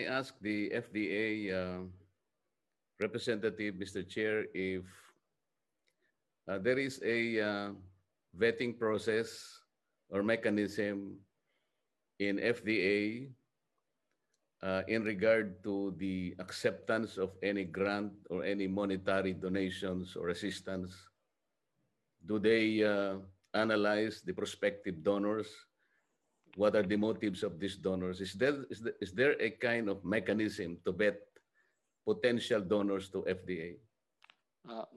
I ask the FDA representative, Mr. Chair, if there is a vetting process or mechanism in FDA in regard to the acceptance of any grant or any monetary donations or assistance? Do they analyze the prospective donors? What are the motives of these donors? Is there a kind of mechanism to vet potential donors to FDA?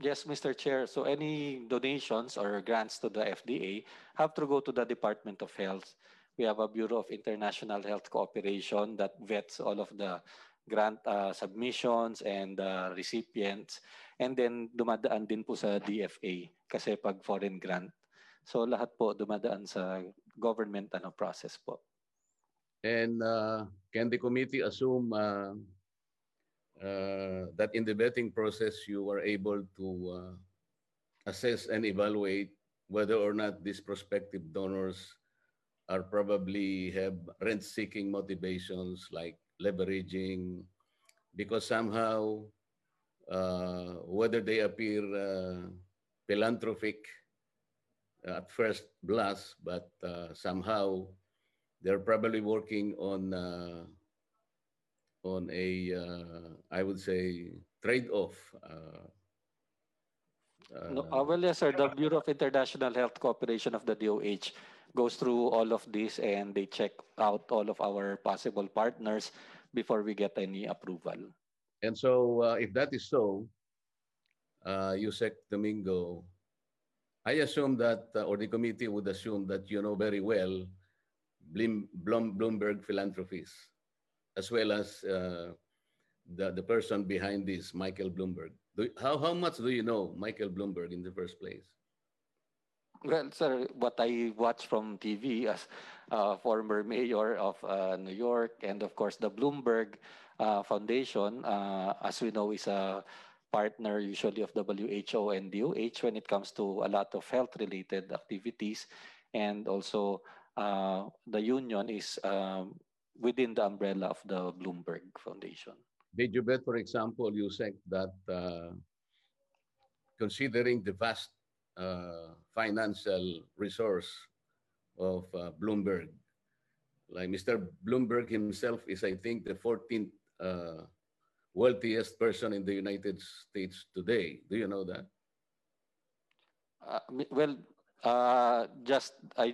Yes, Mr. Chair. So any donations or grants to the FDA have to go to the Department of Health. We have a Bureau of International Health Cooperation that vets all of the grant submissions and recipients. And then dumadaan din po sa DFA kasi pag foreign grant. So lahat po dumadaan sa government process po. And can the committee assume that in the vetting process you are able to assess and evaluate whether or not these prospective donors are probably have rent-seeking motivations like leveraging, because somehow whether they appear philanthropic at first blush, but somehow they're probably working on a I would say trade-off. No, well, yes, sir. The Bureau of International Health Cooperation of the DOH goes through all of this and they check out all of our possible partners before we get any approval. And so if that is so, Yusek Domingo, I assume that, or the committee would assume that you know very well Bloomberg Philanthropies, as well as the person behind this, Michael Bloomberg. How much do you know Michael Bloomberg in the first place? Well, sir, what I watch from TV as former mayor of New York, and of course the Bloomberg Foundation, as we know, is a partner usually of WHO and DOH when it comes to a lot of health-related activities, and also the union is within the umbrella of the Bloomberg Foundation. Did you bet, for example, Yusek, that considering the vast financial resource of Bloomberg, like Mr. Bloomberg himself is, I think, the 14th wealthiest person in the United States today. Do you know that? Well, I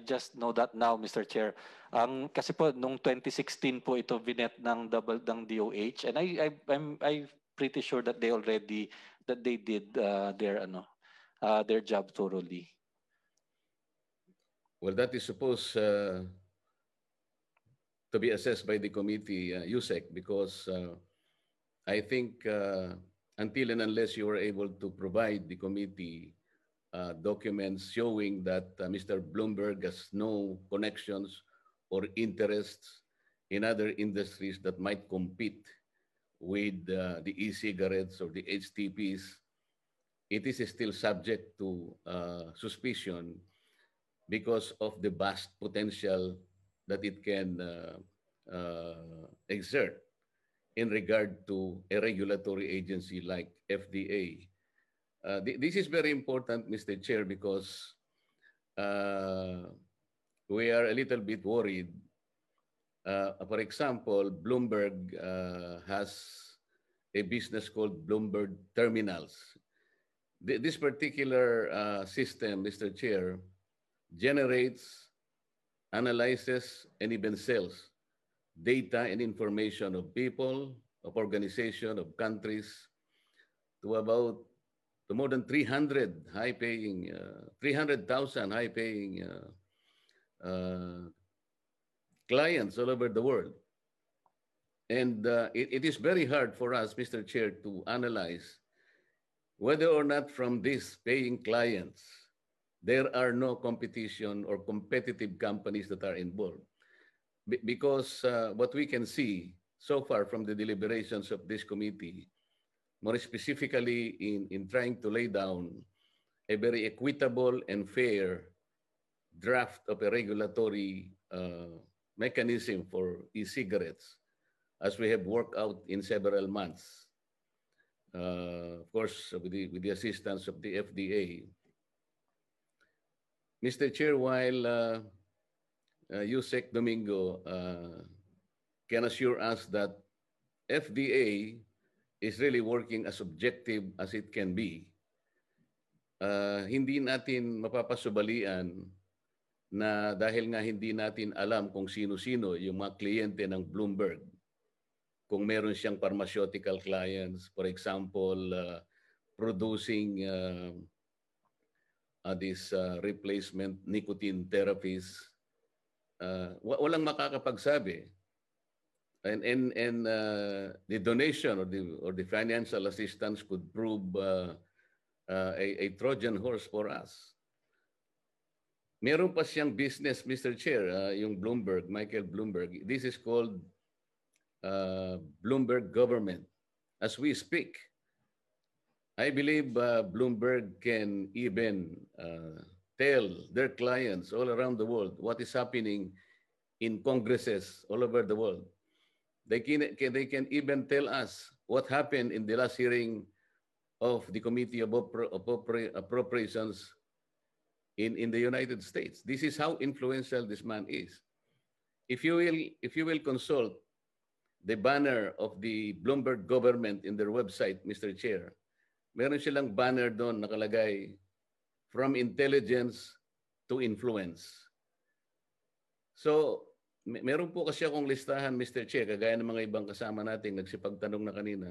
just know that now, Mr. Chair. Kasi po nung 2016 po ito binet ng DOH, and I'm pretty sure that they did their job thoroughly. Well, that is supposed to be assessed by the committee, USEC, because I think until and unless you were able to provide the committee documents showing that Mr. Bloomberg has no connections or interests in other industries that might compete with the e-cigarettes or the HTPs, it is still subject to suspicion because of the vast potential that it can exert in regard to a regulatory agency like FDA. This is very important, Mr. Chair, because we are a little bit worried. For example, Bloomberg has a business called Bloomberg Terminals. This particular system, Mr. Chair, generates, analyzes, and even sells data and information of people, of organizations, of countries, to more than 300,000 high-paying clients all over the world. And it is very hard for us, Mr. Chair, to analyze whether or not from these paying clients, there are no competition or competitive companies that are involved. Because what we can see so far from the deliberations of this committee, more specifically in trying to lay down a very equitable and fair draft of a regulatory mechanism for e-cigarettes, as we have worked out in several months. Of course, with the assistance of the FDA. Mr. Chair, while Yusek Domingo can assure us that FDA is really working as objective as it can be, hindi natin mapapasubalian na dahil nga hindi natin alam kung sino-sino yung mga kliyente ng Bloomberg. Kung meron siyang pharmaceutical clients, for example, producing this replacement nicotine therapies, walang makakapagsabi. And the donation or the financial assistance could prove a Trojan horse for us. Meron pa siyang business, Mr. Chair, yung Bloomberg, Michael Bloomberg. This is called Bloomberg Government. As we speak, I believe Bloomberg can even tell their clients all around the world what is happening in congresses all over the world. They can even tell us what happened in the last hearing of the Committee of Appropriations in the United States. This is how influential this man is. If you will consult the banner of the Bloomberg government in their website, Mr. Chair, meron silang banner doon nakalagay, from intelligence to influence. So, meron po kasi akong listahan, Mr. Chair, kagaya ng mga ibang kasama nating nagsipagtanong na kanina.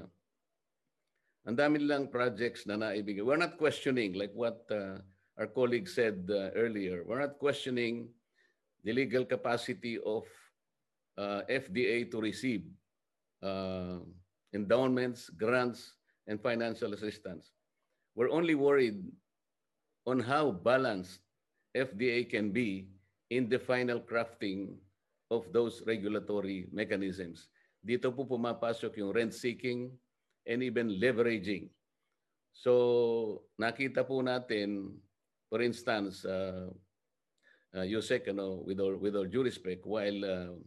Ang dami lang projects na naibigay. We're not questioning, like what our colleague said earlier, we're not questioning the legal capacity of FDA to receive endowments, grants, and financial assistance. We're only worried on how balanced FDA can be in the final crafting of those regulatory mechanisms. Dito po pumapasok yung rent-seeking and even leveraging. So nakita po natin, for instance, Yusek, with all due respect, while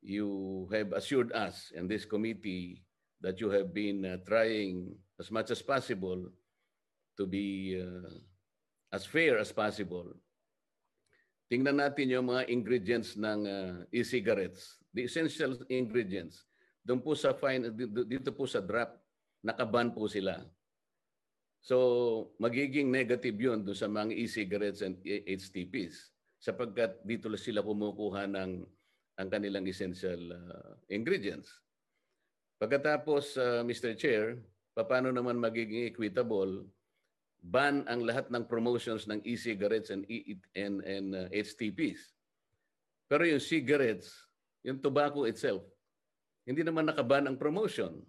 you have assured us and this committee that you have been trying as much as possible to be as fair as possible. Tingnan natin yung mga ingredients ng e-cigarettes, the essential ingredients. Doon po sa dito po sa draft, nakaban po sila. So, magiging negative yun doon sa mga e-cigarettes and HTPs sapagkat dito sila kumukuha ng ang kanilang essential ingredients. Pagkatapos, Mr. Chair, paano naman magiging equitable? Ban ang lahat ng promotions ng e-cigarettes and HTPs. Pero yung cigarettes, yung tobacco itself, hindi naman nakaban ang promotion.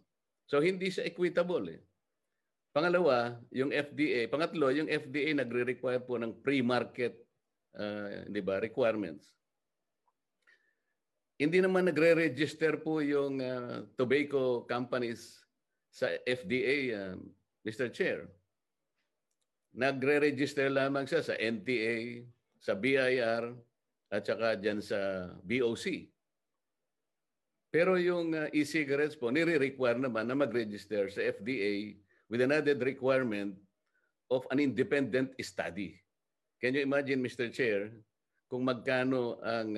So hindi siya equitable. Pangalawa, pangatlo, yung FDA nagre-require po ng pre-market requirements. Hindi naman nagre-register po yung tobacco companies sa FDA, Mr. Chair. Nagre-register lamang siya sa NTA, sa BIR, at saka dyan sa BOC. Pero yung e-cigarettes po, nire-require naman na mag-register sa FDA with an added requirement of an independent study. Can you imagine, Mr. Chair, kung magkano ang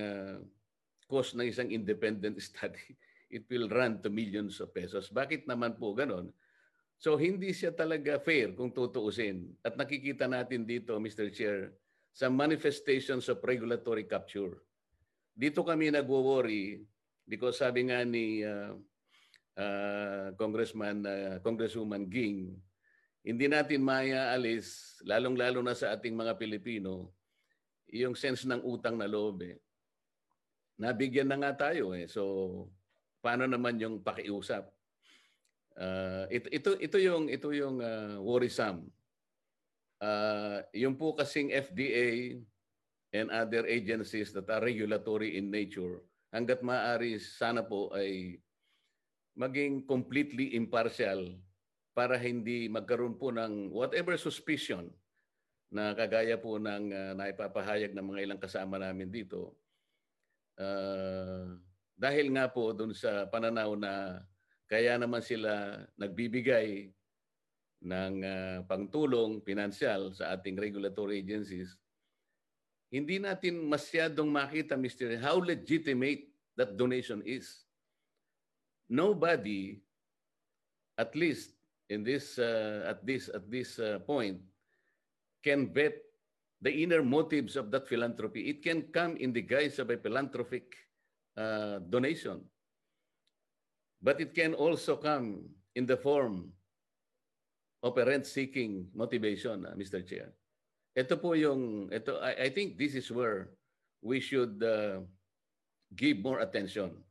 cost ng isang independent study? It will run to millions of pesos. Bakit naman po ganon? So hindi siya talaga fair kung tutuusin. At nakikita natin dito, Mr. Chair, sa manifestations of regulatory capture. Dito kami nagwo-worry because sabi nga ni Congresswoman Ging, hindi natin maiaalis, lalong-lalo na sa ating mga Pilipino, yung sense ng utang na loob. Nabigyan na nga tayo. So, paano naman yung pakiusap? Ito yung worrisome. Yung po kasing FDA and other agencies that are regulatory in nature, hanggat maaari sana po ay maging completely impartial para hindi magkaroon po ng whatever suspicion na kagaya po ng naipapahayag ng mga ilang kasama namin dito. dahil nga po dun sa pananaw na kaya naman sila nagbibigay ng pangtulong pinansyal sa ating regulatory agencies, hindi natin masyadong makita, Mr. how legitimate that donation is. Nobody, at least in this point, can vet the inner motives of that philanthropy. It can come in the guise of a philanthropic donation, but it can also come in the form of a rent-seeking motivation, Mr. Chair. I think this is where we should give more attention.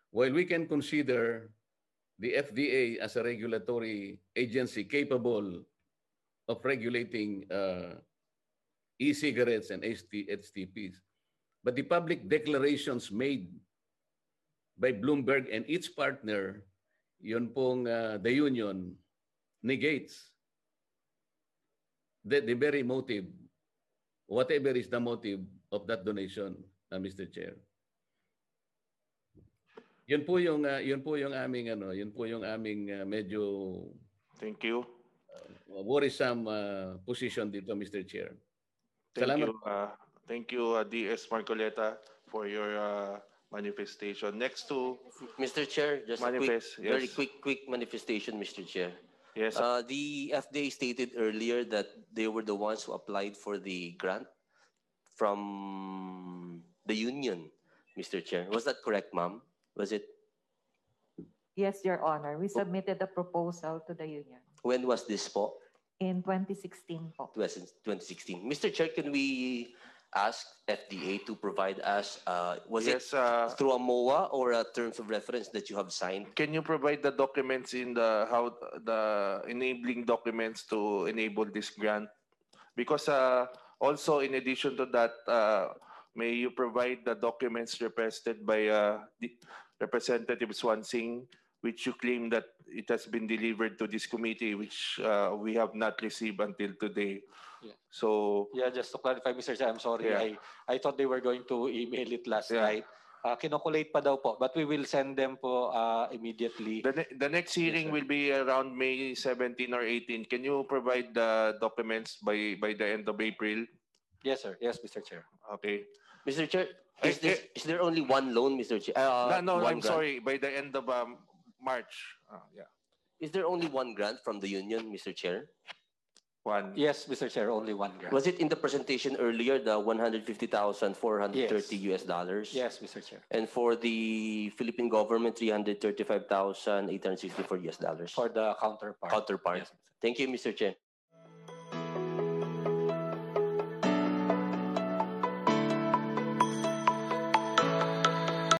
While we can consider the FDA as a regulatory agency capable of regulating e-cigarettes and HTPs, but the public declarations made by Bloomberg and its partner, yun pong the union, negates the very motive, whatever is the motive of that donation, Mr. Chair. Yun po yung aming medyo Thank you. Worrisome position dito, Mr. Chair. Thank you. Thank you, DS Marcoleta, for your manifestation. Next to Mr. Chair, just manifest, a quick, very quick manifestation, Mr. Chair. Yes. The FDA stated earlier that they were the ones who applied for the grant from the union, Mr. Chair. Was that correct, ma'am? Was it? Yes, Your Honor. We submitted a proposal to the union When was this po? in 2016 po. 2016. Mr. Chair, can we ask FDA to provide us, was it Yes. through a MOA or a terms of reference that you have signed? Can you provide the documents in the enabling documents to enable this grant? Because also in addition to that, may you provide the documents requested by the Representative Swansing, which you claim that it has been delivered to this committee, which we have not received until today. Yeah. So Yeah, just to clarify, Mr. Chair, I'm sorry. Yeah. I thought they were going to email it last Yeah. night. Kinokulate pa daw po, but we will send them po immediately. the next hearing sir. will be around May 17 or 18. Can you provide the documents by the end of April? Yes, sir. Yes, Mr. Chair. Okay. Mr. Chair, is there only one loan, Mr. Chair? No, one I'm grant? sorry. By the end of March. Yeah. Is there only one grant from the union, Mr. Chair? One. Yes, Mr. Chair, only one grant. Was it in the presentation earlier, the $150,430 US dollars? Yes, Mr. Chair. And for the Philippine government, $335,864 US dollars. For the counterpart. Counterpart. Yes, Mr. Thank you, Mr. Chair.